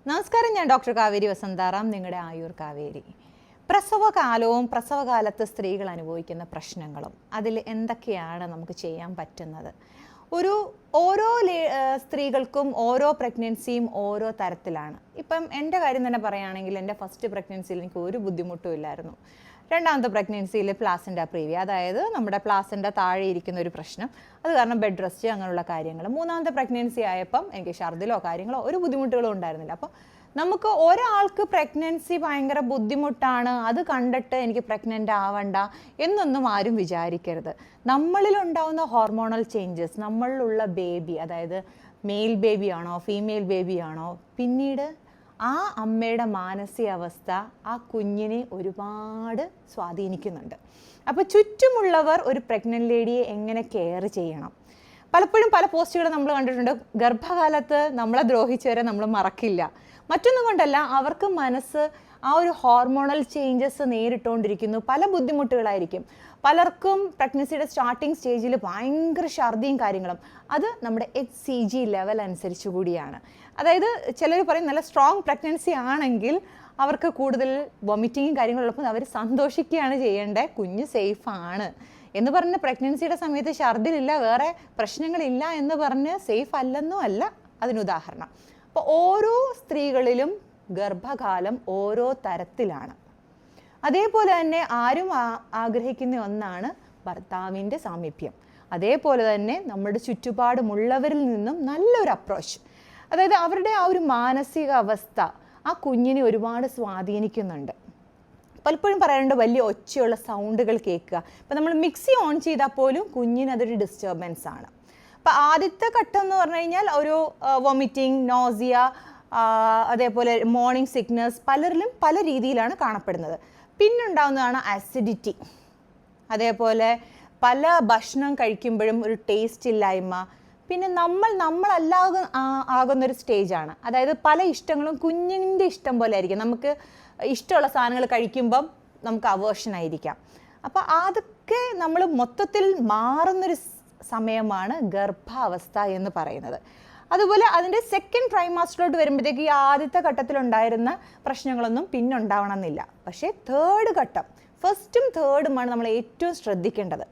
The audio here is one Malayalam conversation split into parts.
നമസ്കാരം, ഞാൻ ഡോക്ടർ കാവേരി വസന്താറാം, നിങ്ങളുടെ ആയുർ കാവേരി. പ്രസവകാലവും പ്രസവകാലത്ത് സ്ത്രീകൾ അനുഭവിക്കുന്ന പ്രശ്നങ്ങളും അതിൽ എന്തൊക്കെയാണ് നമുക്ക് ചെയ്യാൻ പറ്റുന്നത്? ഓരോ സ്ത്രീകൾക്കും ഓരോ പ്രഗ്നൻസിയും ഓരോ തരത്തിലാണ്. ഇപ്പം എൻ്റെ കാര്യം തന്നെ പറയുകയാണെങ്കിൽ, എൻ്റെ ഫസ്റ്റ് പ്രഗ്നൻസിയിൽ എനിക്ക് ഒരു ബുദ്ധിമുട്ടും ഇല്ലായിരുന്നു. രണ്ടാമത്തെ പ്രഗ്നൻസിയിൽ പ്ലാസെൻ്റ പ്രീവിയ, അതായത് നമ്മുടെ പ്ലാസെൻ്റ താഴെ ഇരിക്കുന്ന ഒരു പ്രശ്നം, അത് കാരണം ബെഡ് റെസ്റ്റ് അങ്ങനെയുള്ള കാര്യങ്ങൾ. മൂന്നാമത്തെ പ്രഗ്നൻസി ആയപ്പം എനിക്ക് ഛർദിലോ കാര്യങ്ങളോ ഒരു ബുദ്ധിമുട്ടുകളും ഉണ്ടായിരുന്നില്ല. അപ്പം നമുക്ക് ഒരാൾക്ക് പ്രഗ്നൻസി ഭയങ്കര ബുദ്ധിമുട്ടാണ്, അത് കണ്ടിട്ട് എനിക്ക് പ്രഗ്നൻ്റ് ആവണ്ട എന്നൊന്നും ആരും വിചാരിക്കരുത്. നമ്മളിലുണ്ടാവുന്ന ഹോർമോണൽ ചേഞ്ചസ്, നമ്മളിലുള്ള ബേബി, അതായത് മെയിൽ ബേബിയാണോ ഫീമെയിൽ ബേബിയാണോ, പിന്നീട് ആ അമ്മയുടെ മാനസികാവസ്ഥ ആ കുഞ്ഞിനെ ഒരുപാട് സ്വാധീനിക്കുന്നുണ്ട്. അപ്പോൾ ചുറ്റുമുള്ളവർ ഒരു പ്രഗ്നൻ്റ് ലേഡിയെ എങ്ങനെ കെയർ ചെയ്യണം? പലപ്പോഴും പല പോസ്റ്റുകൾ നമ്മൾ കണ്ടിട്ടുണ്ട്, ഗർഭകാലത്ത് നമ്മളെ ദ്രോഹിച്ചവരെ നമ്മൾ മറക്കില്ല. മറ്റൊന്നും കൊണ്ടല്ല, അവർക്ക് മനസ്സ് ആ ഒരു ഹോർമോണൽ ചേഞ്ചസ് നേരിട്ടുകൊണ്ടിരിക്കുന്നു. പല ബുദ്ധിമുട്ടുകളായിരിക്കും. പലർക്കും പ്രഗ്നൻസിയുടെ സ്റ്റാർട്ടിങ് സ്റ്റേജിൽ ഭയങ്കര ഛർദിയും കാര്യങ്ങളും. അത് നമ്മുടെ HCG ലെവൽ അനുസരിച്ച് കൂടിയാണ്. അതായത് ചിലർ പറയും നല്ല സ്ട്രോങ് പ്രഗ്നൻസി ആണെങ്കിൽ അവർക്ക് കൂടുതൽ വൊമിറ്റിങ്ങും കാര്യങ്ങളുള്ളപ്പോൾ അവർ സന്തോഷിക്കുകയാണ് ചെയ്യേണ്ടത്, കുഞ്ഞ് സേഫാണ് എന്ന് പറഞ്ഞ് പ്രഗ്നൻസിയുടെ സമയത്ത് ഛർദിലില്ല, വേറെ പ്രശ്നങ്ങളില്ല എന്ന് പറഞ്ഞ് സേഫ് അല്ലെന്നും അല്ല അതിനുദാഹരണം. അപ്പോൾ ഓരോ സ്ത്രീകളിലും ഗർഭകാലം ഓരോ തരത്തിലാണ്. അതേപോലെ തന്നെ ആരും ആഗ്രഹിക്കുന്ന ഒന്നാണ് ഭർത്താവിൻ്റെ സാമീപ്യം. അതേപോലെ തന്നെ നമ്മുടെ ചുറ്റുപാടുമുള്ളവരിൽ നിന്നും നല്ലൊരു അപ്രോച്ച്, അതായത് അവരുടെ ആ ഒരു മാനസിക അവസ്ഥ ആ കുഞ്ഞിനെ ഒരുപാട് സ്വാധീനിക്കുന്നുണ്ട്. പലപ്പോഴും പറയാറുണ്ട് വലിയ ഒച്ചയുള്ള സൗണ്ടുകൾ കേൾക്കുക. ഇപ്പം നമ്മൾ മിക്സി ഓൺ ചെയ്താൽ പോലും കുഞ്ഞിന് അതൊരു ഡിസ്റ്റർബൻസ് ആണ്. അപ്പം ആദ്യത്തെ ഘട്ടം എന്ന് പറഞ്ഞു കഴിഞ്ഞാൽ ഒരു വൊമിറ്റിംഗ്, നോസിയ, അതേപോലെ മോർണിംഗ് സിക്നസ് പലരിലും പല രീതിയിലാണ് കാണപ്പെടുന്നത്. പിന്നുണ്ടാകുന്നതാണ് ആസിഡിറ്റി, അതേപോലെ പല ഭക്ഷണം കഴിക്കുമ്പോഴും ഒരു ടേസ്റ്റ് ഇല്ലായ്മ. പിന്നെ ആകുന്നൊരു സ്റ്റേജാണ്, അതായത് പല ഇഷ്ടങ്ങളും കുഞ്ഞിൻ്റെ ഇഷ്ടം പോലെ ആയിരിക്കും. നമുക്ക് ഇഷ്ടമുള്ള സാധനങ്ങൾ കഴിക്കുമ്പം നമുക്ക് അവേർഷനായിരിക്കാം. അപ്പോൾ അതൊക്കെ നമ്മൾ മൊത്തത്തിൽ മാറുന്നൊരു സമയമാണ് ഗർഭാവസ്ഥ എന്ന് പറയുന്നത്. അതുപോലെ അതിൻ്റെ സെക്കൻഡ് ട്രൈമാസ്റ്ററിലോട്ട് വരുമ്പോഴത്തേക്ക് ഈ ആദ്യത്തെ ഘട്ടത്തിലുണ്ടായിരുന്ന പ്രശ്നങ്ങളൊന്നും പിന്നെ ഉണ്ടാവണമെന്നില്ല. പക്ഷേ തേർഡ് ഘട്ടം, ഫസ്റ്റും തേർഡുമാണ് നമ്മൾ ഏറ്റവും ശ്രദ്ധിക്കേണ്ടത്.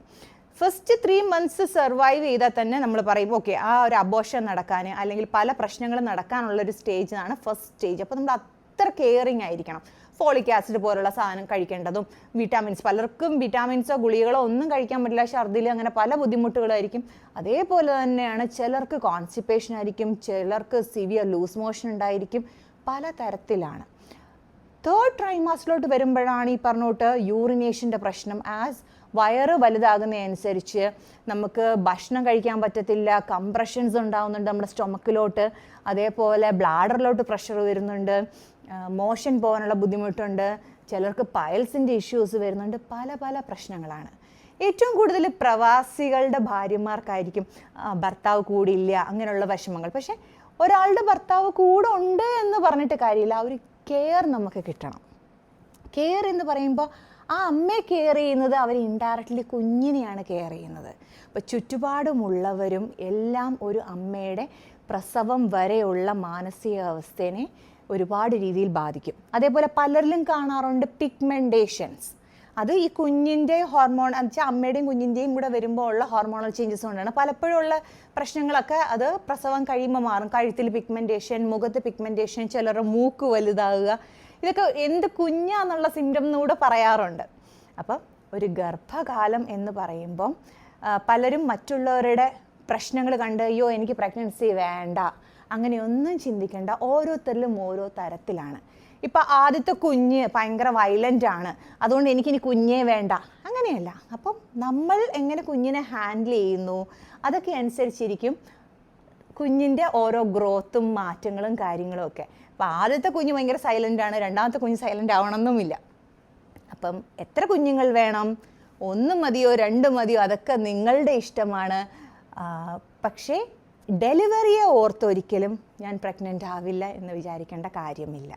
ഫസ്റ്റ് 3 months സർവൈവ് ചെയ്താൽ തന്നെ നമ്മൾ പറയും ഓക്കെ, ആ ഒരു അബോർഷൻ നടക്കാൻ അല്ലെങ്കിൽ പല പ്രശ്നങ്ങളും നടക്കാനുള്ളൊരു സ്റ്റേജാണ് ഫസ്റ്റ് സ്റ്റേജ്. അപ്പോൾ നമ്മൾ അത്ര കെയറിങ് ആയിരിക്കണം. ഫോളിക് ആസിഡ് പോലുള്ള സാധനം കഴിക്കേണ്ടതും, വിറ്റാമിൻസ്, പലർക്കും വിറ്റാമിൻസോ ഗുളികളോ ഒന്നും കഴിക്കാൻ പറ്റില്ല, ഛർദിൽ, അങ്ങനെ പല ബുദ്ധിമുട്ടുകളായിരിക്കും. അതേപോലെ തന്നെയാണ് ചിലർക്ക് കോൺസ്റ്റിപ്പേഷൻ ആയിരിക്കും, ചിലർക്ക് സിവിയർ ലൂസ് മോഷൻ ഉണ്ടായിരിക്കും, പല തരത്തിലാണ്. തേർഡ് ട്രൈമാസ്റ്ററിലോട്ട് വരുമ്പോഴാണ് ഈ പറഞ്ഞോട്ട് യൂറിനേഷൻ്റെ പ്രശ്നം. ആസ് വയറ് വലുതാകുന്നതനുസരിച്ച് നമുക്ക് ഭക്ഷണം കഴിക്കാൻ പറ്റത്തില്ല, കംപ്രഷൻസ് ഉണ്ടാകുന്നുണ്ട് നമ്മുടെ സ്റ്റൊമക്കിലോട്ട്, അതേപോലെ ബ്ലാഡറിലോട്ട് പ്രഷർ വരുന്നുണ്ട്, മോഷൻ പോകാനുള്ള ബുദ്ധിമുട്ടുണ്ട്, ചിലർക്ക് പൈൽസിൻ്റെ ഇഷ്യൂസ് വരുന്നുണ്ട്, പല പല പ്രശ്നങ്ങളാണ്. ഏറ്റവും കൂടുതൽ പ്രവാസികളുടെ ഭാര്യമാർക്കായിരിക്കും ഭർത്താവ് കൂടിയില്ല അങ്ങനെയുള്ള വിഷമങ്ങൾ. പക്ഷേ ഒരാളുടെ ഭർത്താവ് കൂടെ ഉണ്ട് എന്ന് പറഞ്ഞിട്ട് കാര്യമില്ല, ആ ഒരു കെയർ നമുക്ക് കിട്ടണം. കെയർ എന്ന് പറയുമ്പോൾ ആ അമ്മയെ കെയർ ചെയ്യുന്നത് അവർ ഇൻഡയറക്റ്റ്ലി കുഞ്ഞിനെയാണ് കെയർ ചെയ്യുന്നത്. അപ്പോൾ ചുറ്റുപാടുമുള്ളവരും എല്ലാം ഒരു അമ്മയുടെ പ്രസവം വരെയുള്ള മാനസികാവസ്ഥയെ ഒരുപാട് രീതിയിൽ ബാധിക്കും. അതേപോലെ പലരിലും കാണാറുണ്ട് പിഗ്മെൻറ്റേഷൻസ്. അത് ഈ കുഞ്ഞിൻ്റെ ഹോർമോൺ എന്ന് വെച്ചാൽ അമ്മയുടെയും കുഞ്ഞിൻ്റെയും കൂടെ വരുമ്പോൾ ഉള്ള ഹോർമോണൽ ചേഞ്ചസ് കൊണ്ടാണ്. പലപ്പോഴും ഉള്ള പ്രശ്നങ്ങളൊക്കെ അത് പ്രസവം കഴിയുമ്പോൾ മാറും. കഴുത്തിൽ പിഗ്മെൻറ്റേഷൻ, മുഖത്ത് പിഗ്മെൻറ്റേഷൻ, ചിലരുടെ മൂക്ക് വലുതാവുക, ഇതൊക്കെ എന്ത് കുഞ്ഞാന്നുള്ള സിംറ്റം എന്നൂടെ പറയാറുണ്ട്. അപ്പം ഒരു ഗർഭകാലം എന്ന് പറയുമ്പം പലരും മറ്റുള്ളവരുടെ പ്രശ്നങ്ങൾ കണ്ട് അയ്യോ എനിക്ക് പ്രഗ്നൻസി വേണ്ട അങ്ങനെയൊന്നും ചിന്തിക്കേണ്ട. ഓരോരുത്തരിലും ഓരോ തരത്തിലാണ്. ഇപ്പം ആദ്യത്തെ കുഞ്ഞ് ഭയങ്കര വയലൻ്റ് ആണ്, അതുകൊണ്ട് എനിക്കിനി കുഞ്ഞേ വേണ്ട, അങ്ങനെയല്ല. അപ്പം നമ്മൾ എങ്ങനെ കുഞ്ഞിനെ ഹാൻഡിൽ ചെയ്യുന്നു അതൊക്കെ അനുസരിച്ചിരിക്കും കുഞ്ഞിൻ്റെ ഓരോ ഗ്രോത്തും മാറ്റങ്ങളും കാര്യങ്ങളും ഒക്കെ. അപ്പോൾ ആദ്യത്തെ കുഞ്ഞ് ഭയങ്കര സൈലൻ്റ് ആണ്, രണ്ടാമത്തെ കുഞ്ഞ് സൈലൻ്റ് ആവണമെന്നുമില്ല. അപ്പം എത്ര കുഞ്ഞുങ്ങൾ വേണം, 1 മതിയോ 2 മതിയോ, അതൊക്കെ നിങ്ങളുടെ ഇഷ്ടമാണ്. പക്ഷേ ഡെലിവറിയെ ഓർത്തൊരിക്കലും ഞാൻ പ്രഗ്നൻ്റ് ആവില്ല എന്ന് വിചാരിക്കേണ്ട കാര്യമില്ല.